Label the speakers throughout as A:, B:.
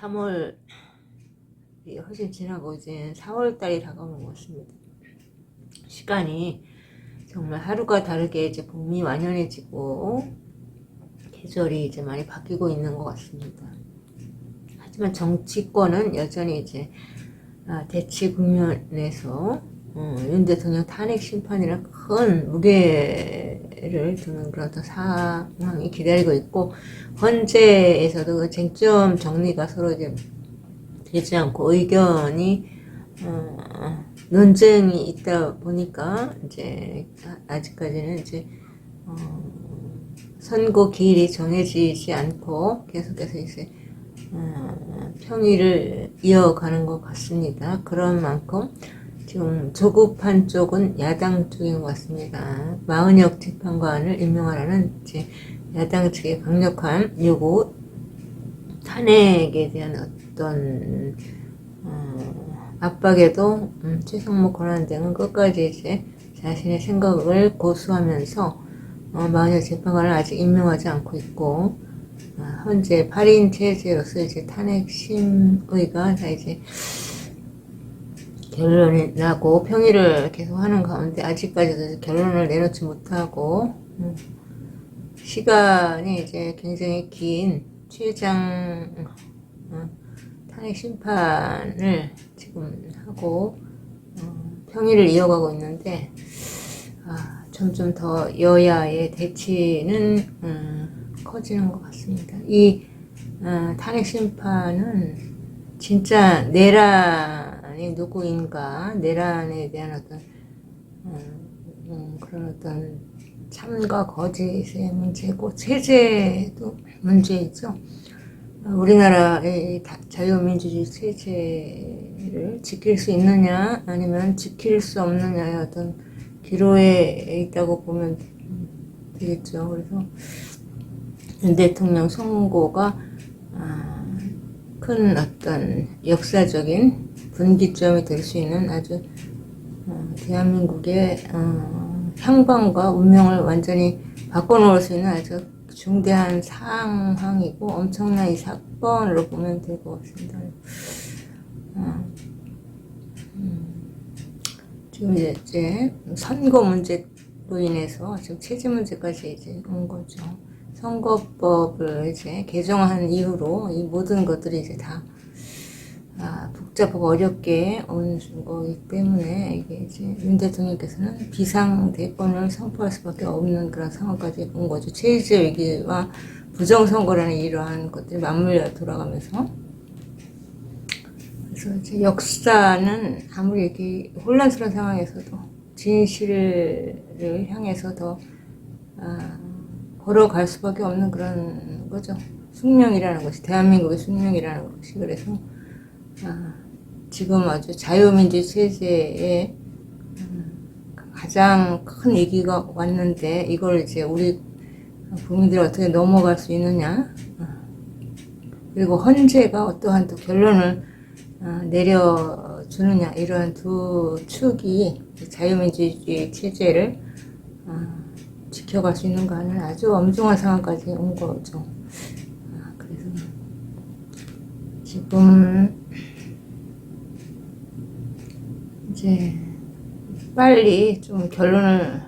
A: 3월 훨씬 지나고 이제 4월 달이 다가오는 것 같습니다. 시간이 정말 하루가 다르게 이제 봄이 완연해지고 계절이 이제 많이 바뀌고 있는 것 같습니다. 하지만 정치권은 여전히 이제 대치 국면에서 윤 대통령 탄핵 심판이라 큰 무게를 두는 그런 어떤 상황이 기다리고 있고, 헌재에서도 그 쟁점 정리가 서로 이제 되지 않고 의견이 논쟁이 있다 보니까 이제 아직까지는 이제 선고 기일이 정해지지 않고 계속해서 이제 평의를 이어가는 것 같습니다. 그런 만큼 지금 조급한 쪽은 야당 쪽인 것 같습니다. 마은혁 재판관을 임명하라는 이제 야당 측의 강력한 요구, 탄핵에 대한 어떤 압박에도 최성모 권한대행은 끝까지 이제 자신의 생각을 고수하면서 마은혁 재판관을 아직 임명하지 않고 있고, 현재 8인 체제로서 이제 탄핵 심의가 다 이제 결론이 나고 평의를 계속하는 가운데 아직까지도 결론을 내놓지 못하고 시간이 이제 굉장히 긴 최장 탄핵 심판을 지금 하고 평의를 이어가고 있는데, 점점 더 여야의 대치는 커지는 것 같습니다. 이 탄핵 심판은 진짜 내란이 누구인가, 내란에 대한 어떤 그런 어떤 참과 거짓의 문제고, 체제도 문제이죠. 우리나라의 자유민주주의 체제를 지킬 수 있느냐 아니면 지킬 수 없느냐의 어떤 기로에 있다고 보면 되겠죠. 그래서 윤 대통령 선고가 큰 어떤 역사적인 분기점이 될 수 있는 아주 대한민국의 향방과 운명을 완전히 바꿔놓을 수 있는 아주 중대한 상황이고 엄청난 이 사건으로 보면 될 것 같습니다. 지금 이제 선거 문제로 인해서 지금 체제 문제까지 이제 온 거죠. 선거법을 이제 개정한 이후로 이 모든 것들이 이제 다 복잡하고 어렵게 온 거기 때문에 이게 이제 윤 대통령께서는 비상대권을 선포할 수밖에 없는 그런 상황까지 온 거죠. 체제 위기와 부정선거라는 이러한 것들이 맞물려 돌아가면서, 그래서 이제 역사는 아무리 이렇게 혼란스러운 상황에서도 진실을 향해서 더 걸어갈 수밖에 없는 그런 거죠. 숙명이라는 것이, 대한민국의 숙명이라는 것이. 그래서 지금 아주 자유민주 체제에 가장 큰 위기가 왔는데, 이걸 이제 우리 국민들이 어떻게 넘어갈 수 있느냐, 그리고 헌재가 어떠한 또 결론을 내려주느냐, 이러한 두 축이 자유민주주의 체제를 지켜갈 수 있는가 하는 아주 엄중한 상황까지 온 거죠. 그래서 지금 이제 빨리 좀 결론을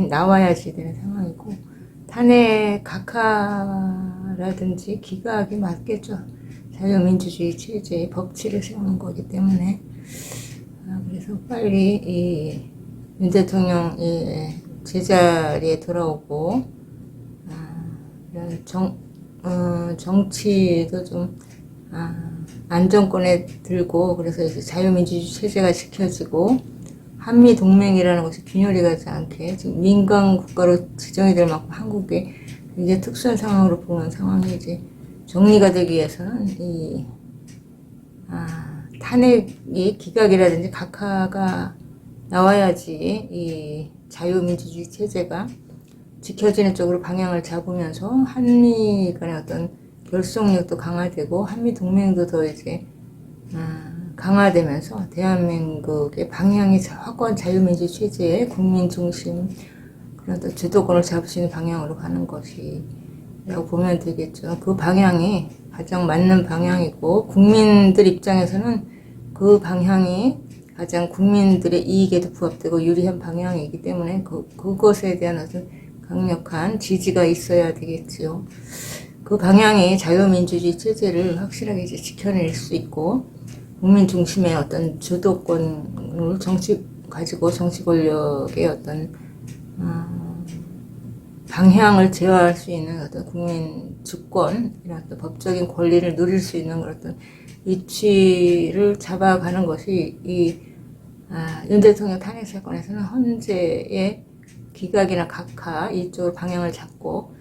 A: 나와야지 되는 상황이고, 탄핵 각하라든지 기각이 맞겠죠. 자유민주주의 체제의 법치를 세우는 거기 때문에. 그래서 빨리 이 윤 대통령이 제자리에 돌아오고, 정치도 좀 안정권에 들고, 그래서 이제 자유민주주의 체제가 지켜지고 한미동맹이라는 것이 균열이 가지 않게 지금 민간 국가로 지정이 될 만큼 한국이 이제 특수한 상황으로 보는 상황이 이제 정리가 되기 위해서는 이 탄핵이 기각이라든지 각하가 나와야지 이 자유민주주의 체제가 지켜지는 쪽으로 방향을 잡으면서 한미 간의 어떤 결속력도 강화되고 한미동맹도 더 이제 강화되면서 대한민국의 방향이 확고한 자유민주 체제의 국민 중심 그런 또 주도권을 잡을 수 있는 방향으로 가는 것이라고 보면 되겠죠. 그 방향이 가장 맞는 방향이고 국민들 입장에서는 그 방향이 가장 국민들의 이익에도 부합되고 유리한 방향이기 때문에 그것에 대한 어떤 강력한 지지가 있어야 되겠지요. 그 방향이 자유민주주의 체제를 확실하게 이제 지켜낼 수 있고 국민 중심의 어떤 주도권을 가지고 정치 권력의 어떤 방향을 제어할 수 있는 어떤 국민 주권이나 어떤 법적인 권리를 누릴 수 있는 어떤 위치를 잡아가는 것이 이 윤 대통령 탄핵 사건에서는 헌재의 기각이나 각하 이쪽으로 방향을 잡고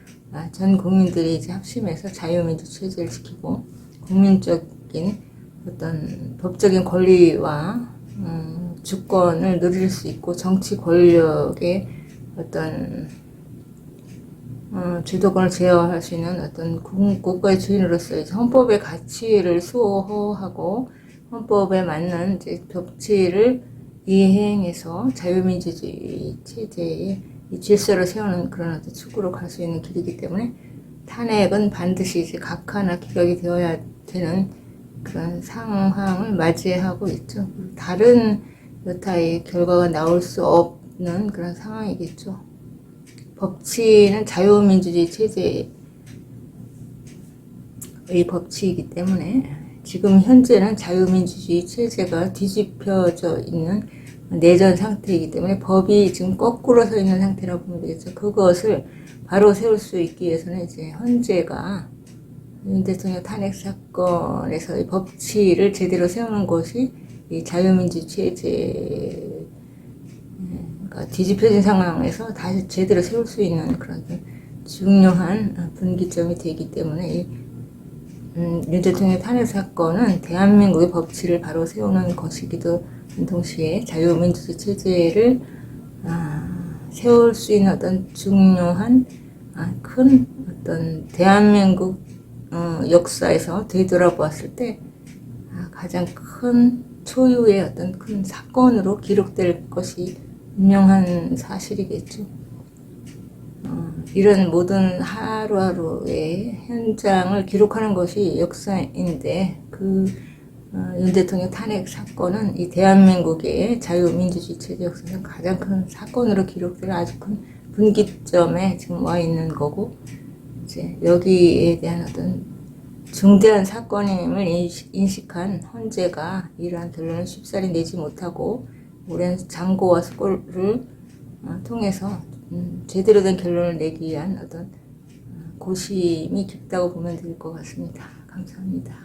A: 전 국민들이 이제 합심해서 자유민주 체제를 지키고 국민적인 어떤 법적인 권리와 주권을 누릴 수 있고 정치 권력의 어떤 주도권을 제어할 수 있는 어떤 국가의 주인으로서 헌법의 가치를 수호하고 헌법에 맞는 이제 법치를 이행해서 자유민주주의 체제의 이 질서를 세우는 그런 어떤 축으로 갈 수 있는 길이기 때문에 탄핵은 반드시 이제 각하나 기각이 되어야 되는 그런 상황을 맞이하고 있죠. 다른 여타의 결과가 나올 수 없는 그런 상황이겠죠. 법치는 자유민주주의 체제의 법치이기 때문에 지금 현재는 자유민주주의 체제가 뒤집혀져 있는 내전 상태이기 때문에 법이 지금 거꾸로 서 있는 상태라고 보면 되겠죠. 그것을 바로 세울 수 있기 위해서는 이제 헌재가 윤 대통령 탄핵 사건에서 이 법치를 제대로 세우는 것이 이 자유민주 체제가 뒤집혀진 상황에서 다시 제대로 세울 수 있는 그런 중요한 분기점이 되기 때문에 윤 대통령 탄핵 사건은 대한민국의 법치를 바로 세우는 것이기도 한 동시에 자유민주주의 체제를 세울 수 있는 어떤 중요한 큰 어떤 대한민국 역사에서 되돌아보았을 때 가장 큰 초유의 어떤 큰 사건으로 기록될 것이 분명한 사실이겠죠. 이런 모든 하루하루의 현장을 기록하는 것이 역사인데 윤 대통령 탄핵 사건은 이 대한민국의 자유민주주의 체제 역사에서 가장 큰 사건으로 기록될 아주 큰 분기점에 지금 와 있는 거고 이제 여기에 대한 어떤 중대한 사건임을 인식한 헌재가 이러한 결론을 쉽사리 내지 못하고 오랜 장고와 수고를 통해서 제대로 된 결론을 내기 위한 어떤 고심이 깊다고 보면 될 것 같습니다. 감사합니다.